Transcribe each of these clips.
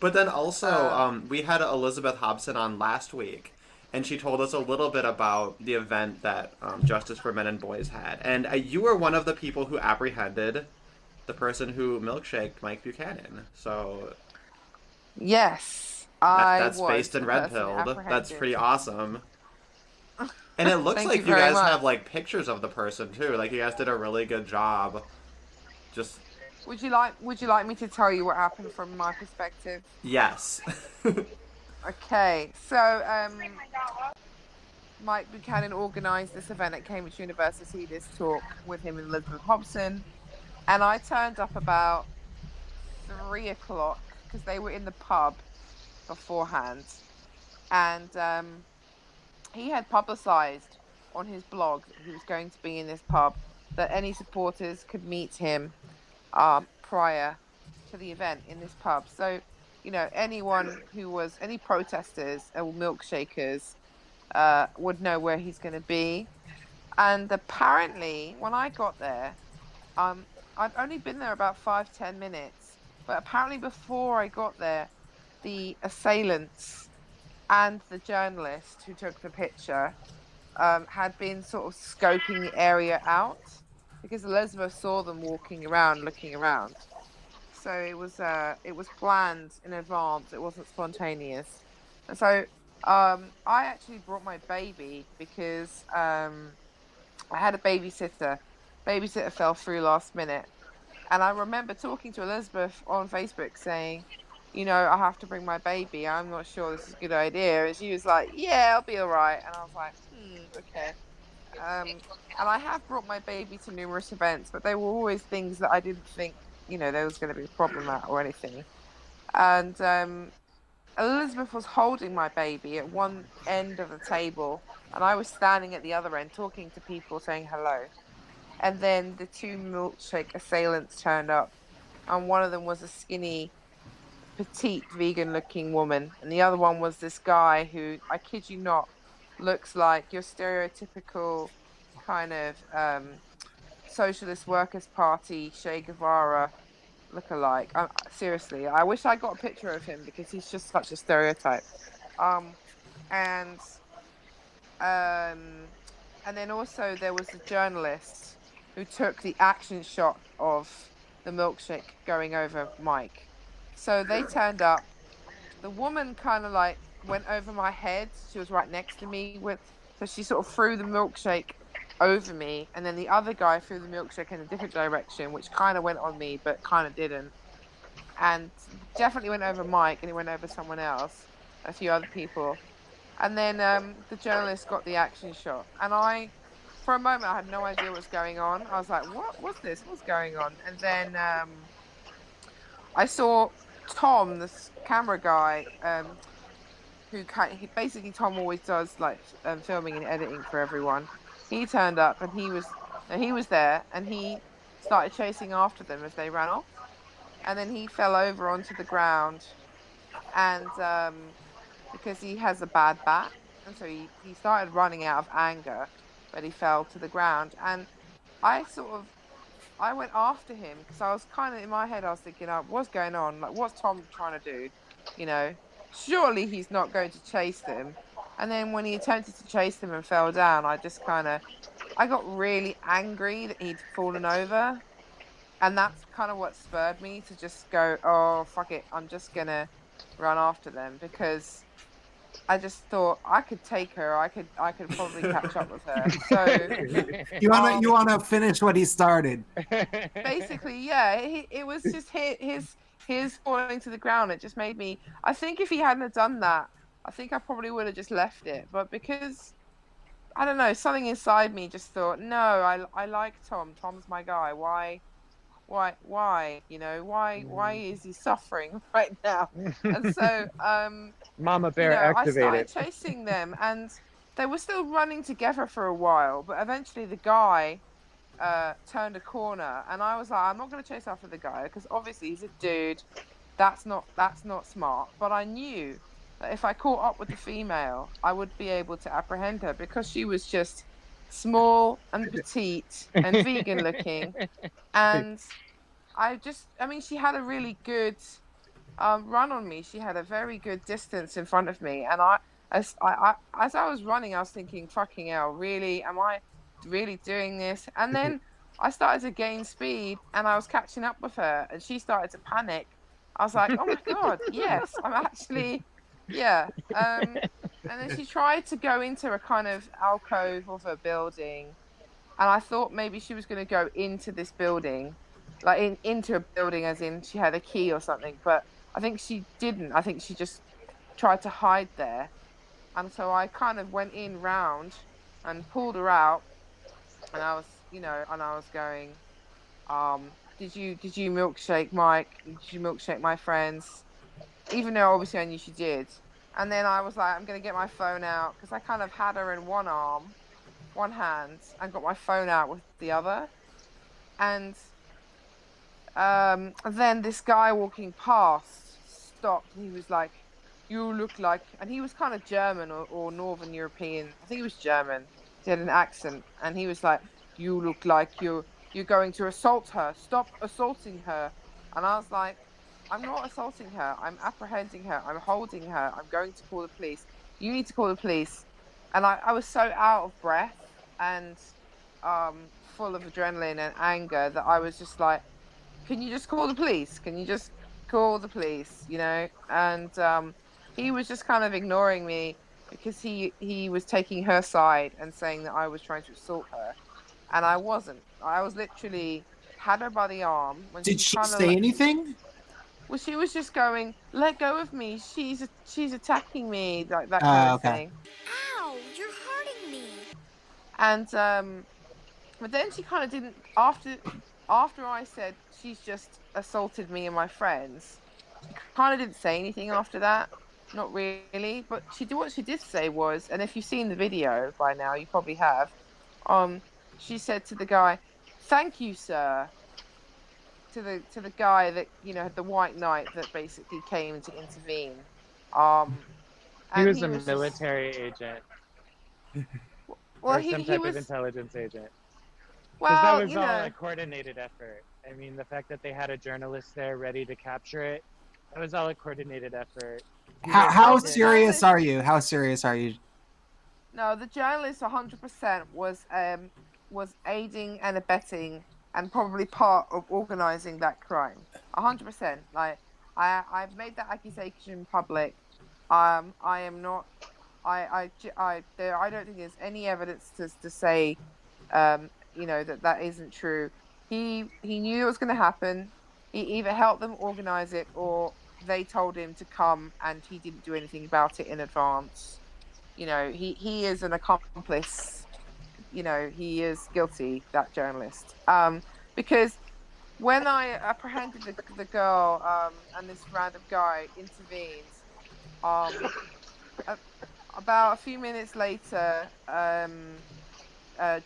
But then also, Uh, we had Elizabeth Hobson on last week, and she told us a little bit about the event that Justice for Men and Boys had. And you were one of the people who apprehended the person who milkshaked Mike Buchanan. So yes, that I that's was based in the Red person Pilled. That's apprehended. pretty awesome. And it looks Thank you like you very guys much. have like pictures of the person too. Like you guys did a really good job. Just Would you like me to tell you what happened from my perspective? yes. Okay, so Mike Buchanan organised this event at Cambridge University, this talk with him and Elizabeth Hobson, and I turned up about 3 o'clock because they were in the pub beforehand, and he had publicised on his blog that he was going to be in this pub, that any supporters could meet him prior to the event in this pub. So, anyone who was any protesters or milkshakers would know where he's going to be. And apparently, when I got there, um, I'd only been there about 5-10 minutes, but apparently before I got there, the assailants and the journalist who took the picture had been sort of scoping the area out because Elizabeth saw them walking around, looking around. So it was planned in advance. It wasn't spontaneous. And so I actually brought my baby because I had a babysitter. Babysitter fell through last minute, and I remember talking to Elizabeth on Facebook saying, I have to bring my baby. I'm not sure this is a good idea. And she was like, yeah, I'll be all right. And I was like, okay. And I have brought my baby to numerous events, but they were always things that I didn't think, there was going to be a problem at or anything. And Elizabeth was holding my baby at one end of the table, and I was standing at the other end talking to people saying hello. And then the two milkshake assailants turned up, and one of them was a skinny, petite, vegan looking woman, and the other one was this guy who, I kid you not, looks like your stereotypical kind of Socialist Workers' Party Che Guevara lookalike. Seriously, I wish I got a picture of him because he's just such a stereotype. Um, and um, and then also there was a journalist who took the action shot of the milkshake going over Mike. So they turned up. The woman kind of like went over my head. She was right next to me so she sort of threw the milkshake over me, and then the other guy threw the milkshake in a different direction, which kind of went on me, but kind of didn't, and definitely went over Mike, and it went over someone else, a few other people, and then the journalist got the action shot, and for a moment, I had no idea what was going on. I was like, "What? What's this? What's going on?" And then I saw Tom, this camera guy, basically Tom always does like filming and editing for everyone. He turned up and he was there and he started chasing after them as they ran off, and then he fell over onto the ground, and because he has a bad back, and so he started running out of anger, but he fell to the ground, and I sort of I went after him because I was kind of in my head. I was thinking, oh, what's going on? Like, what's Tom trying to do? You know, surely he's not going to chase them. And then when he attempted to chase them and fell down, I got really angry that he'd fallen over, and that's kind of what spurred me to just go, oh fuck it, I'm just gonna run after them because I just thought I could take her. I could probably catch up with her. So You um wanna finish what he started. basically, yeah, it was just his falling to the ground. It just made me. I think if he hadn't have done that, I think I probably would have just left it. But because I don't know, something inside me just thought, no, I like Tom. Tom's my guy. Why? Why is he suffering right now? And so, Mama bear I started activated. chasing them, and they were still running together for a while. But eventually, the guy turned a corner, and I was like, I'm not going to chase after the guy because obviously he's a dude. That's not smart. But I knew that if I caught up with the female, I would be able to apprehend her because she was just small and petite and vegan looking, and I mean, she had a really good run on me. She had a very good distance in front of me, and as I was running, I was thinking, "Fucking hell, really? Am I really doing this?" And then I started to gain speed, and I was catching up with her, and she started to panic. I was like, "Oh my god, yes, I'm actually, yeah." And then she tried to go into a kind of alcove of a building, and I thought maybe she was going to go into this building, like into a building, as in she had a key or something. But I think she didn't. I think she just tried to hide there, and so I kind of went in round and pulled her out, and I was, and I was going, did you milkshake Mike? Did you milkshake my friends? Even though obviously I knew she did. And then I was like, I'm gonna get my phone out because I kind of had her in one arm, one hand, and got my phone out with the other. And then this guy walking past stopped, and he was like, "You look like," and he was kind of German or Northern European. I think he was German. He had an accent, and he was like, "You look like you're going to assault her. Stop assaulting her." And I was like, "I'm not assaulting her. I'm apprehending her. I'm holding her. I'm going to call the police. You need to call the police." And I was so out of breath and full of adrenaline and anger that I was just like, can you just call the police? Can you just call the police? And he was just kind of ignoring me because he was taking her side and saying that I was trying to assault her, and I wasn't. I was literally had her by the arm when Did she she kind of say anything? well, she was just going, "Let go of me. She's attacking me," like that kind of Okay. thing. Ow, you're hurting me. And but then she kind of didn't after I said she's just assaulted me and my friends. She kind of didn't say anything after that. Not really, but what she did say was, and if you've seen the video by now, you probably have. Um, she said to the guy, "Thank you, sir." To the guy that the white knight that basically came to intervene. Um, He and was he a was just military agent well, or he some he type of was intelligence agent. Because that well, was all a coordinated effort. I mean, the fact that they had a journalist there ready to capture it, that was all a coordinated effort. He How was how well, the fucking. serious journalist. are you? How serious are you? No, the journalist 100% was aiding and abetting and probably part of organizing that crime. 100%. Like I've made that accusation public. I am not. I don't think there's any evidence to say, that isn't true. He knew it was going to happen. He either helped them organize it or they told him to come, and he didn't do anything about it in advance. He is an accomplice. He is guilty, that journalist. Because when I apprehended the girl, and this random guy intervened, um, a- about a few minutes later,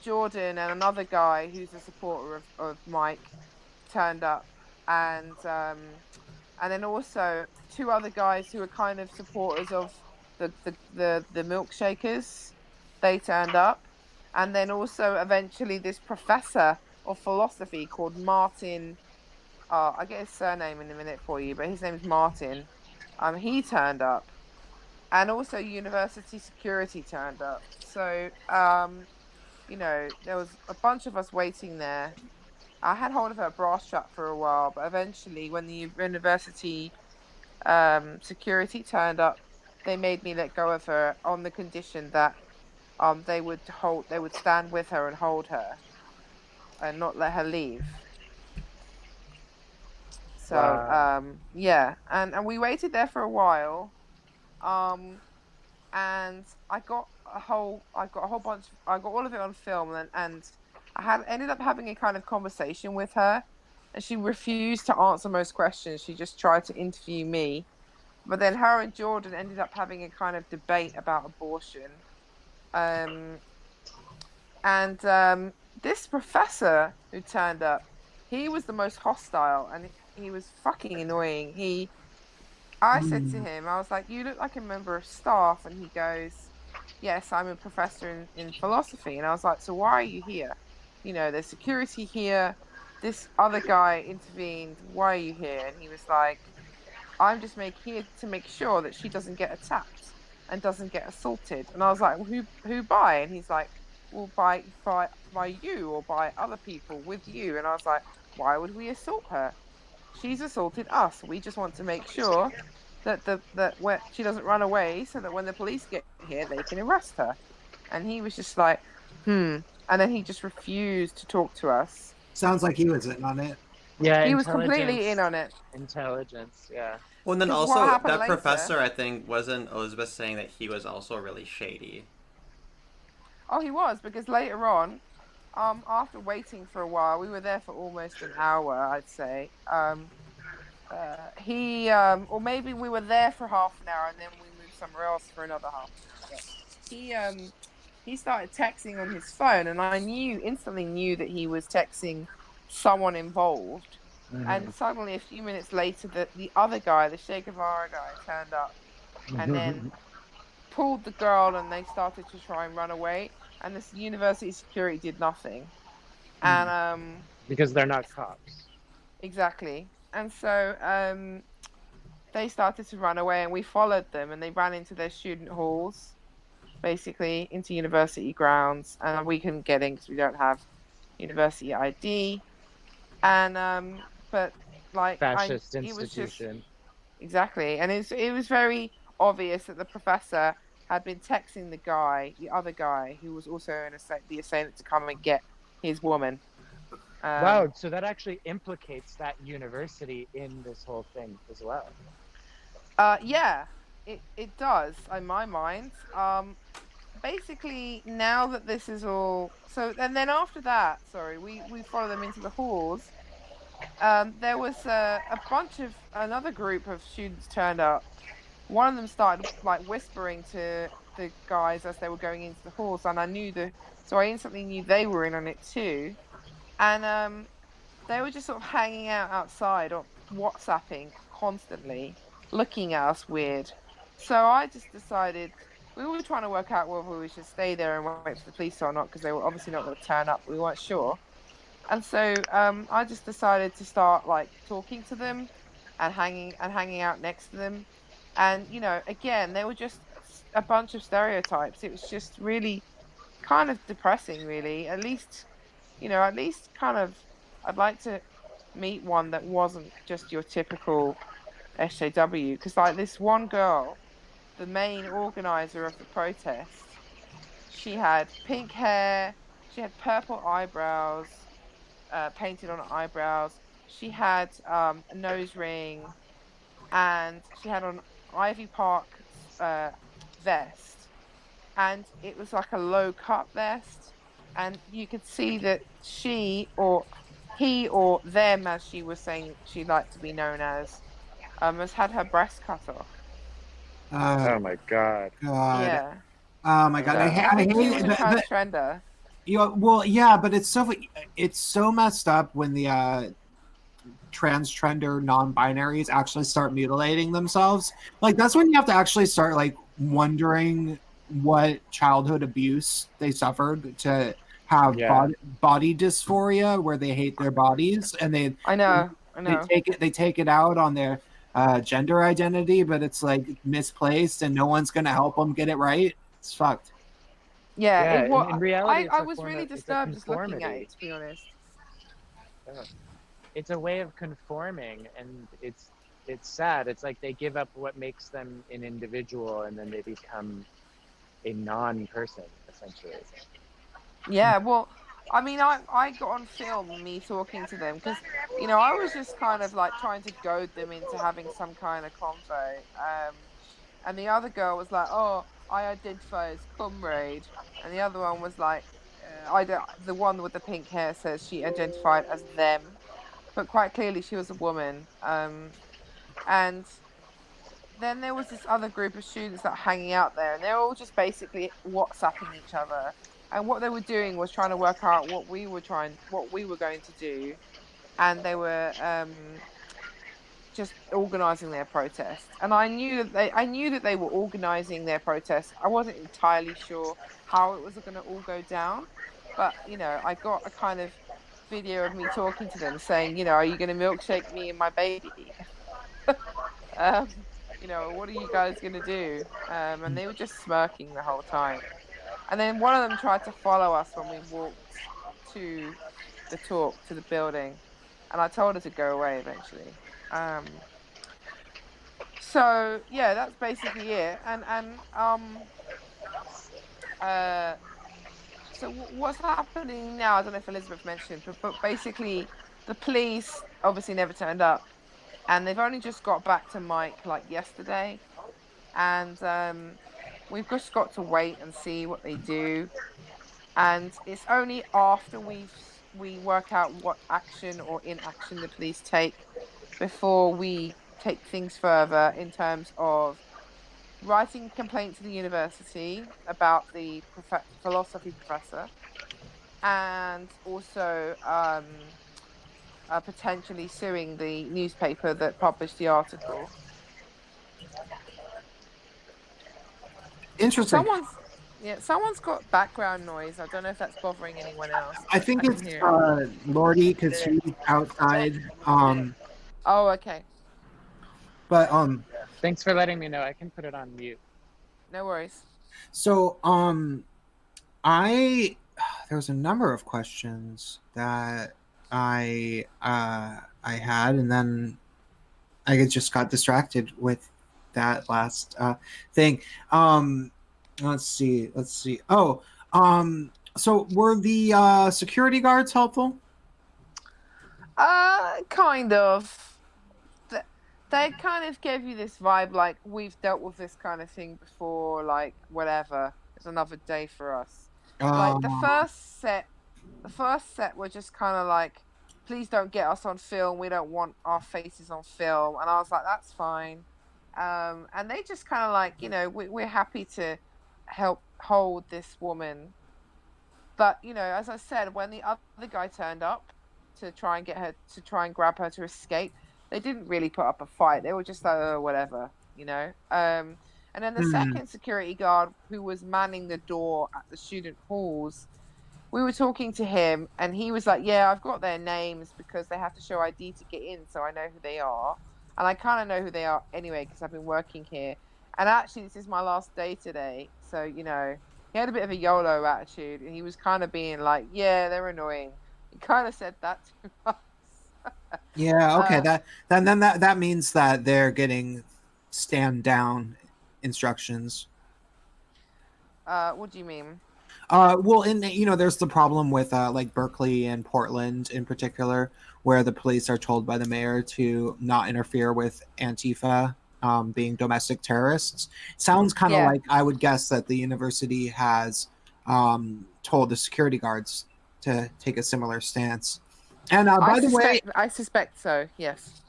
Jordan and another guy who's a supporter of Mike turned up, and then also two other guys who are kind of supporters of the milkshakers. They turned up, and then also eventually this professor of philosophy called Martin. I get his surname in a minute for you, but his name is Martin. He turned up, and also university security turned up. So there was a bunch of us waiting there. I had hold of her bra strap for a while, but eventually, when the university security turned up, they made me let go of her on the condition that they would stand with her and hold her and not let her leave. So Wow. yeah, and we waited there for a while, um, and I got a whole bunch, I got all of it on film, and I had ended up having a kind of conversation with her, and she refused to answer most questions. She just tried to interview me. But then her and Jordan ended up having a kind of debate about abortion. Um, and this professor who turned up, he was the most hostile, and he was fucking annoying. I said to Hmm. him, I was like, "You look like a member of staff," and he goes, "Yes, I'm a professor in philosophy." And I was like, "So why are you here? There's security here. This other guy intervened. Why are you here?" And he was like, I'm just here to make sure that she doesn't get attacked and doesn't get assaulted. And I was like, well, who by? And he's like, well, by you or by other people with you. And I was like, why would we assault her? She's assaulted us. We just want to make sure that where she doesn't run away, so that when the police get here, they can arrest her. And he was just like, and then he just refused to talk to us. Sounds like he was in on it. Yeah, He was completely in on it. Intelligence, yeah. Well, and then 'Cause what also happened that later- professor, I think, wasn't Elizabeth saying that he was also really shady. Oh, he was, because later on, after waiting for a while, we were there for almost an hour, I'd say. Or maybe we were there for half an hour and then we moved somewhere else for another half an hour. He started texting on his phone, and I instantly knew that he was texting someone involved. Mm-hmm. And suddenly, a few minutes later, the other guy, the Che Guevara guy, turned up and then pulled the girl, and they started to try and run away. And this university security did nothing. And because they're not cops. exactly. And so they started to run away, and we followed them, and they ran into their student halls, basically into university grounds, and we couldn't get in because we don't have university ID. And but like Fascist it was just institution. exactly, and it was very obvious that the professor had been texting the other guy who was also the assailant, to come and get his woman. Wow, so that actually implicates that university in this whole thing as well. Yeah, it does, in my mind. Basically, now that this is all so, and then after that, we follow them into the halls. There was another group of students turned up. One of them started like whispering to the guys as they were going into the halls, and so I instantly knew they were in on it too. And they were just sort of hanging out outside or WhatsApping constantly, looking at us weird. So I just decided, we were trying to work out whether we should stay there and wait for the police or not, because they were obviously not going to turn up. We weren't sure. And so I just decided to start like talking to them and hanging out next to them. And again, they were just a bunch of stereotypes. It was just really kind of depressing, really. At least kind of, I'd like to meet one that wasn't just your typical SJW, because like this one girl, the main organizer of the protest, she had pink hair, she had purple eyebrows, painted on her eyebrows, she had a nose ring, and she had on Ivy Park vest, and it was like a low cut vest, and you could see that she or he or them, as she was saying she'd like to be known as had her breast cut off. Oh my god. God. Yeah. Oh my God. I hate she was a the- transgender. well, yeah, but it's so messed up when the transgender non-binaries actually start mutilating themselves. Like, that's when you have to actually start like wondering what childhood abuse they suffered to have body dysphoria, where they hate their bodies, and I know. they take it out on their gender identity, but it's like misplaced, and no one's gonna help them get it right. It's fucked. Yeah, in reality, I was really disturbed just looking at it, to be honest. It's a way of conforming, and it's sad. It's like they give up what makes them an individual, and then they become a non-person, essentially. Yeah, well, I mean, I got on film me talking to them, because I was just kind of like trying to goad them into having some kind of convo. And the other girl was like, "Oh, I identify as comrade," and the other one was like, the one with the pink hair says she identified as them, but quite clearly she was a woman. And then there was this other group of students that were hanging out there, and they were all just basically WhatsApping each other. And what they were doing was trying to work out what we were going to do, and they were just organizing their protest. And I knew that they were organizing their protest. I wasn't entirely sure how it was going to all go down, but I got a kind of video of me talking to them, saying, "Are you going to milkshake me and my baby?" um, what are you guys gonna do? And they were just smirking the whole time. And then one of them tried to follow us when we walked to to the building, and I told her to go away eventually. Um, so yeah, that's basically it. Uh, so what's happening now? I don't know if Elizabeth mentioned, but basically the police obviously never turned up, and they've only just got back to Mike like yesterday, and we've just got to wait and see what they do. And it's only after we work out what action or inaction the police take before we take things further in terms of writing a complaint to the university about the philosophy professor, and also potentially suing the newspaper that published the article. Interesting. Someone's got background noise. I don't know if that's bothering anyone else, I but I think can it's hear it. Lordy because he's outside. Oh, okay. But Thanks for letting me know. I can put it on mute. No worries. so I there was a number of questions that I had, and then I just got distracted with that last thing. Let's see. Oh, so were the security guards helpful? Kind of. They kind of gave you this vibe like we've dealt with this kind of thing before, like whatever. It's another day for us. Like the first set were just kind of like, please don't get us on film. We don't want our faces on film. And I was like, that's fine. And they just kind of like, we're happy to help hold this woman. But as I said, when the other guy turned up to try and grab her to escape, they didn't really put up a fight. They were just like, oh, whatever. And then the second security guard who was manning the door at the student halls, we were talking to him, and he was like, yeah, I've got their names because they have to show ID to get in, so I know who they are. And I kind of know who they are anyway because I've been working here. And actually, this is my last day today, so he had a bit of a YOLO attitude, and he was kind of being like, yeah, they're annoying. He kind of said that to us. Yeah. Okay. That means that they're getting stand down instructions. What do you mean? Well, there's the problem with like Berkeley and Portland in particular, where the police are told by the mayor to not interfere with Antifa being domestic terrorists. Sounds kind of like I would guess that the university has told the security guards to take a similar stance. And I suspect so. Yes.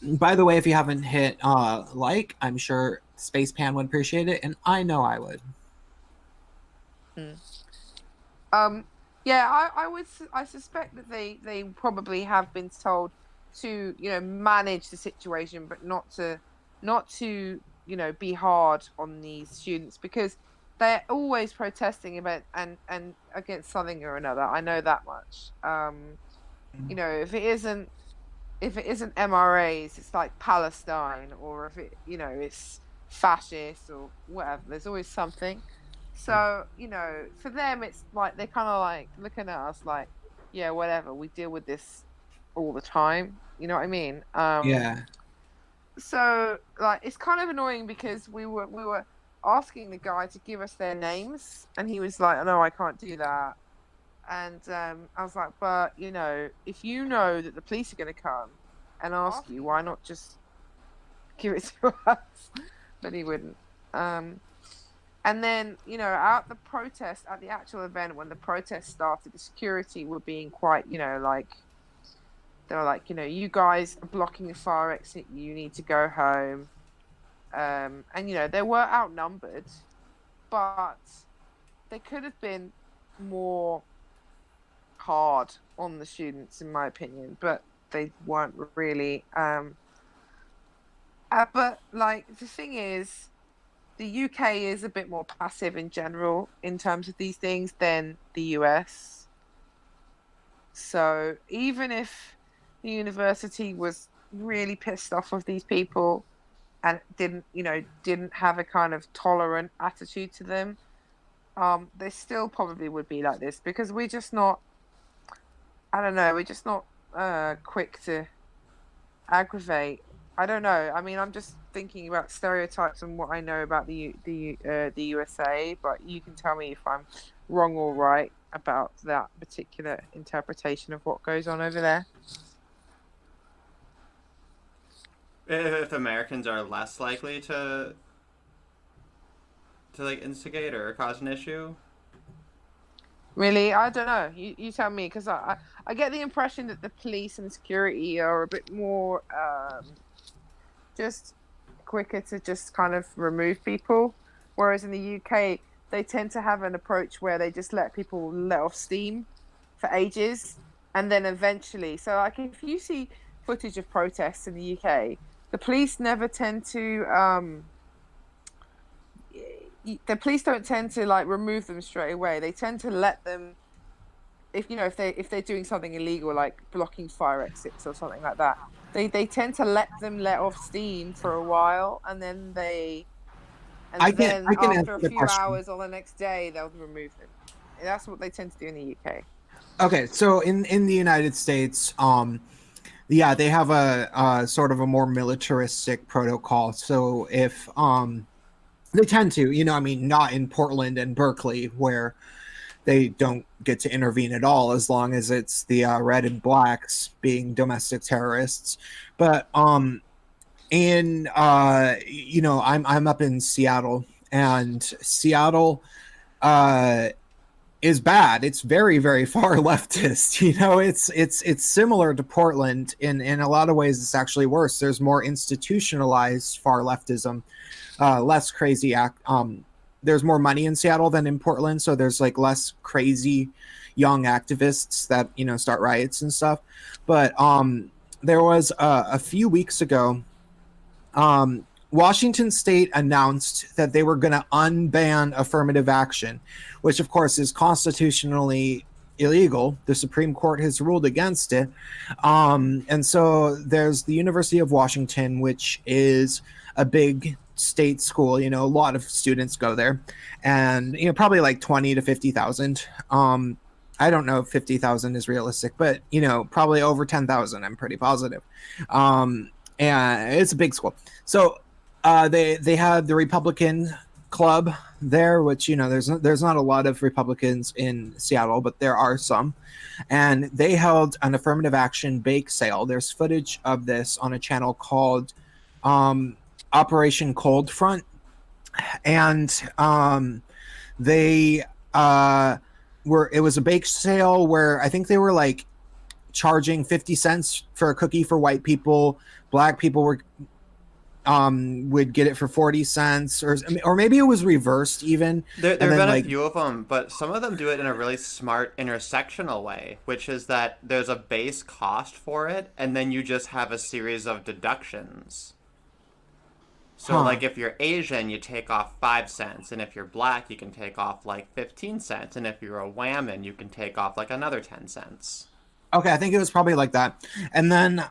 By the way, if you haven't hit I'm sure Space Pan would appreciate it, and I know I would. Yeah, I suspect that they probably have been told to manage the situation, but not to be hard on these students, because they're always protesting about and against something or another. I know that much. If it isn't MRAs, it's like Palestine, or if it's fascist or whatever. There's always something. So, for them, it's like they're kind of like looking at us like, yeah, whatever. We deal with this all the time. You know what I mean? Yeah. So, like, it's kind of annoying because we were asking the guy to give us their names, and he was like, "No, I can't do that." And I was like, "But if you know that the police are going to come and ask you, why not just give it to us?" But he wouldn't. And then, at the actual event, when the protest started, the security were being quite, like, they were like, you guys are blocking the fire exit, you need to go home. And, they were outnumbered, but they could have been more hard on the students, in my opinion, but they weren't really. But, like, the thing is, the UK is a bit more passive in general in terms of these things than the US. So even if the university was really pissed off with these people, and didn't have a kind of tolerant attitude to them, they still probably would be like this, because we're just not, I don't know, we're just not quick to aggravate. I don't know. I mean, I'm just thinking about stereotypes and what I know about the USA, but you can tell me if I'm wrong or right about that particular interpretation of what goes on over there. If Americans are less likely to like instigate or cause an issue. Really, I don't know. You tell me, because I get the impression that the police and security are a bit more just quicker to just kind of remove people, whereas in the UK they tend to have an approach where they just let people let off steam for ages, and then eventually, so like if you see footage of protests in the UK, the police never tend to the police don't tend to like remove them straight away. They tend to let them, if they're doing something illegal like blocking fire exits or something like that, they tend to let them let off steam for a while, and then I can after answer a the few question. hours or the next day they'll remove them. That's what they tend to do in the UK. Okay, so in the United States, yeah, they have a sort of a more militaristic protocol. So if they tend to, I mean, not in Portland and Berkeley where they don't get to intervene at all as long as it's the red and blacks being domestic terrorists. But in I'm up in Seattle, and Seattle is bad. It's very, very far leftist. It's similar to Portland in a lot of ways. It's actually worse. There's more institutionalized far leftism, less crazy there's more money in Seattle than in Portland, so there's like less crazy young activists that start riots and stuff. But there was a few weeks ago, Washington State announced that they were going to unban affirmative action, which of course is constitutionally illegal. The Supreme Court has ruled against it. And so there's the University of Washington, which is a big state school. A lot of students go there, and probably like 20 to 50,000. I don't know if 50,000 is realistic, but probably over 10,000. I'm pretty positive. And it's a big school. So they had the Republican club there, which there's not a lot of Republicans in Seattle, but there are some, and they held an affirmative action bake sale. There's footage of this on a channel called Operation Cold Front, and they it was a bake sale where I think they were like charging 50 cents for a cookie for white people. Black people would get it for 40 cents, or maybe it was reversed even. There have been a few of them, but some of them do it in a really smart intersectional way, which is that there's a base cost for it, and then you just have a series of deductions. So, like, if you're Asian, you take off 5 cents, and if you're black, you can take off, like, 15 cents, and if you're a whammon, you can take off, like, another 10 cents. Okay, I think it was probably like that. And then,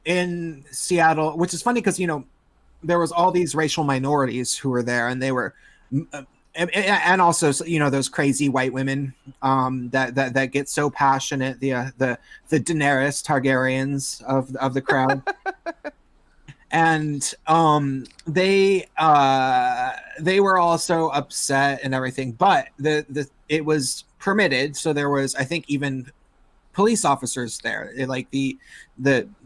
in Seattle, which is funny because, there was all these racial minorities who were there, and they were, and also, those crazy white women that get so passionate, the Daenerys Targaryens of the crowd. And they were also upset and everything, but it was permitted, so there was, I think, even police officers there. They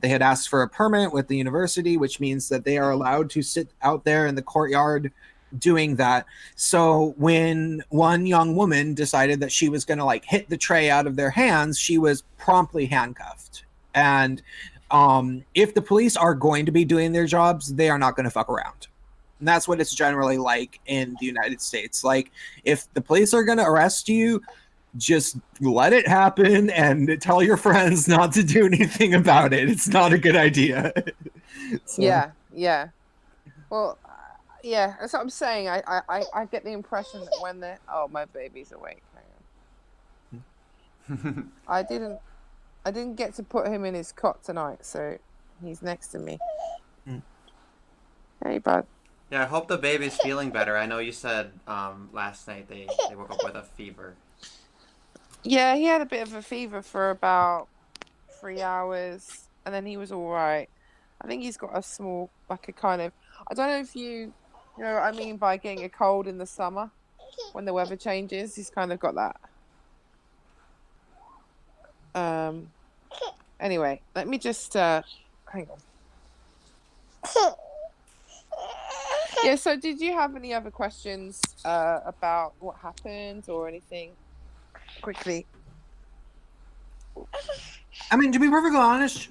had asked for a permit with the university, which means that they are allowed to sit out there in the courtyard doing that. So when one young woman decided that she was going to like hit the tray out of their hands, she was promptly handcuffed. And if the police are going to be doing their jobs, they are not going to fuck around. And that's what it's generally like in the United States. Like, if the police are going to arrest you, just let it happen and tell your friends not to do anything about it. It's not a good idea. So. Yeah. Well, yeah, that's what I'm saying. I get the impression that when my baby's awake. Hang on. I didn't get to put him in his cot tonight, so He's next to me. Mm. Hey, bud. Yeah, I hope the baby's feeling better. I know you said last night they woke up with a fever. Yeah, he had a bit of a fever for about 3 hours, and then he was all right. I think he's got a small, like a kind of. I don't know if you know what I mean by getting a cold in the summer when the weather changes. He's kind of got that. Anyway, let me just hang on. Yeah, so did you have any other questions about what happened or anything? Quickly. I mean, to be perfectly honest,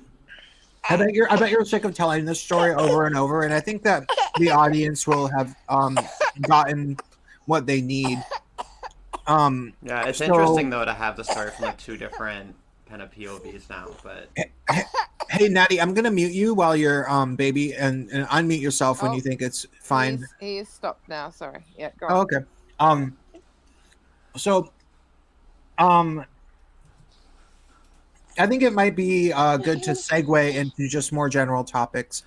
I bet you're sick of telling this story over and over, and I think that the audience will have gotten what they need. Yeah, it's So- interesting though to have the story from like two different kind of POVs now, but Hey, Natty, I'm gonna mute you while you're baby, and unmute yourself when Oh, you think it's fine. He is stopped now. Sorry. Yeah, go on. Oh, okay. So, I think it might be good to segue into just more general topics.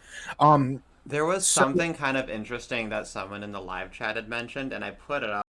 there was So- something kind of interesting that someone in the live chat had mentioned, and I put it up.